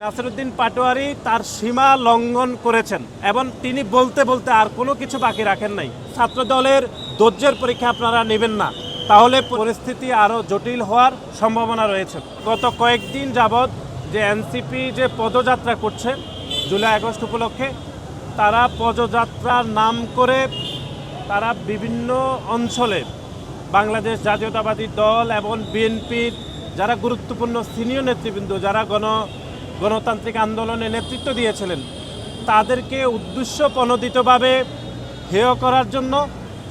নাসিরউদ্দিন পাটোয়ারি তার সীমা লঙ্ঘন করেছেন এবং তিনি বলতে বলতে আর কোনো কিছু বাকি রাখেন নাই। ছাত্র দলের ধৈর্যের পরীক্ষা আপনারা নেবেন না, তাহলে পরিস্থিতি আরও জটিল হওয়ার সম্ভাবনা রয়েছে। গত কয়েকদিন যাবৎ যে এনসিপি যে পদযাত্রা করছে জুলাই আগস্ট উপলক্ষে, তারা পদযাত্রার নাম করে তারা বিভিন্ন অঞ্চলে বাংলাদেশ জাতীয়তাবাদী দল এবং বিএনপির যারা গুরুত্বপূর্ণ সিনিয়র নেতৃবৃন্দ, যারা গণতান্ত্রিক আন্দোলনে নেতৃত্ব দিয়েছিলেন, তাদেরকে উদ্দেশ্য প্রণোদিতভাবে হেয় করার জন্য,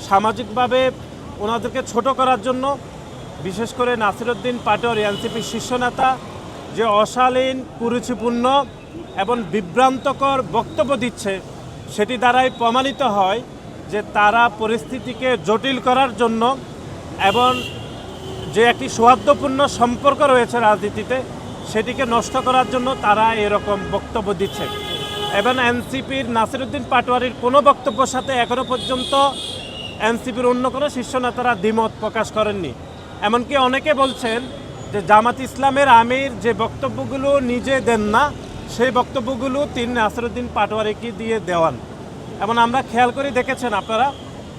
সামাজিকভাবে ওনাদেরকে ছোট করার জন্য, বিশেষ করে নাসিরউদ্দিন পাটোয়ারি এনসিপির শীর্ষ নেতা যে অশালীন, কুরুচিপূর্ণ এবং বিভ্রান্তকর বক্তব্য দিচ্ছে, সেটি দ্বারাই প্রমাণিত হয় যে তারা পরিস্থিতিকে জটিল করার জন্য এবং যে একটি সৌহার্দ্যপূর্ণ সম্পর্ক রয়েছে রাজনীতিতে, সেটিকে নষ্ট করার জন্য তারা এরকম বক্তব্য দিচ্ছে। এবং এনসিপির নাসিরউদ্দিন পাটোয়ারির কোনো বক্তব্যের সাথে এখনও পর্যন্ত এনসিপির অন্য কোনো শীর্ষ নেতারা দ্বিমত প্রকাশ করেননি। এমনকি অনেকে বলছেন যে জামাত ইসলামের আমির যে বক্তব্যগুলো নিজে দেন না, সেই বক্তব্যগুলো তিনি নাসিরউদ্দিন পাটোয়ারিকে দিয়ে দেওয়ান। এবং আমরা খেয়াল করে দেখেছেন আপনারা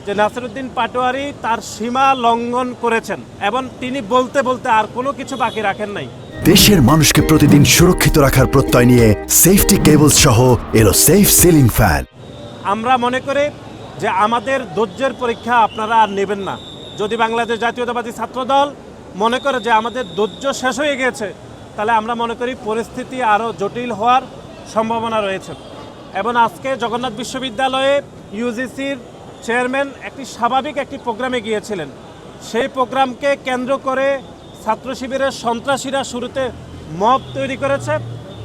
যে নাসিরউদ্দিন পাটোয়ারি তার সীমা লঙ্ঘন করেছেন এবং তিনি বলতে বলতে আর কোনো কিছু বাকি রাখেন নাই। দেশের মানুষকে প্রতিদিন সুরক্ষিত রাখার প্রত্যয় নিয়ে সেফটি কেবলস সহ এলো সেফ সিলিং ফ্যান। আমরা মনে করি যে আমাদের ধৈর্যের পরীক্ষা আপনারা আর নেবেন না। যদি বাংলাদেশ জাতীয়তাবাদী ছাত্রদল মনে করে যে আমাদের ধৈর্য শেষ হয়ে গেছে, তাহলে আমরা মনে করি পরিস্থিতি আরও জটিল হওয়ার সম্ভাবনা রয়েছে। এবং আজকে জগন্নাথ বিশ্ববিদ্যালয়ে ইউজিসির চেয়ারম্যান একটি স্বাভাবিক একটি প্রোগ্রামে গিয়েছিলেন। সেই প্রোগ্রামকে কেন্দ্র করে ছাত্র শিবিরের সন্ত্রাসীরা শুরুতে মব তৈরি করেছে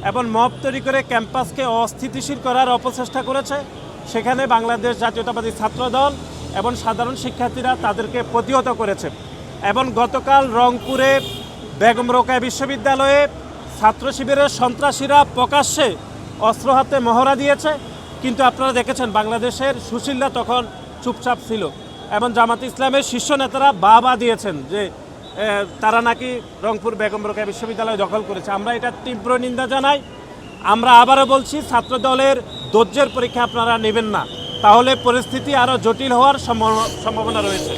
এবং মব তৈরি করে ক্যাম্পাসকে অস্থিতিশীল করার অপচেষ্টা করেছে। সেখানে বাংলাদেশ জাতীয়তাবাদী ছাত্রদল এবং সাধারণ শিক্ষার্থীরা তাদেরকে প্রতিহত করেছে। এবং গতকাল রংপুরে বেগম রোকেয়া বিশ্ববিদ্যালয়ে ছাত্র শিবিরের সন্ত্রাসীরা প্রকাশ্যে অস্ত্র হাতে মহড়া দিয়েছে, কিন্তু আপনারা দেখেছেন বাংলাদেশের সুশীলরা তখন চুপচাপ ছিল এবং জামাত ইসলামের শীর্ষ নেতারা বাবা দিয়েছেন যে তারা নাকি রংপুর বেগম রোকেয়া বিশ্ববিদ্যালয় দখল করেছে। আমরা এটা তীব্র নিন্দা জানাই। আমরা আবারও বলছি, ছাত্র দলের ধৈর্যের পরীক্ষা আপনারা নেবেন না, তাহলে পরিস্থিতি আরও জটিল হওয়ার সম্ভাবনা রয়েছে।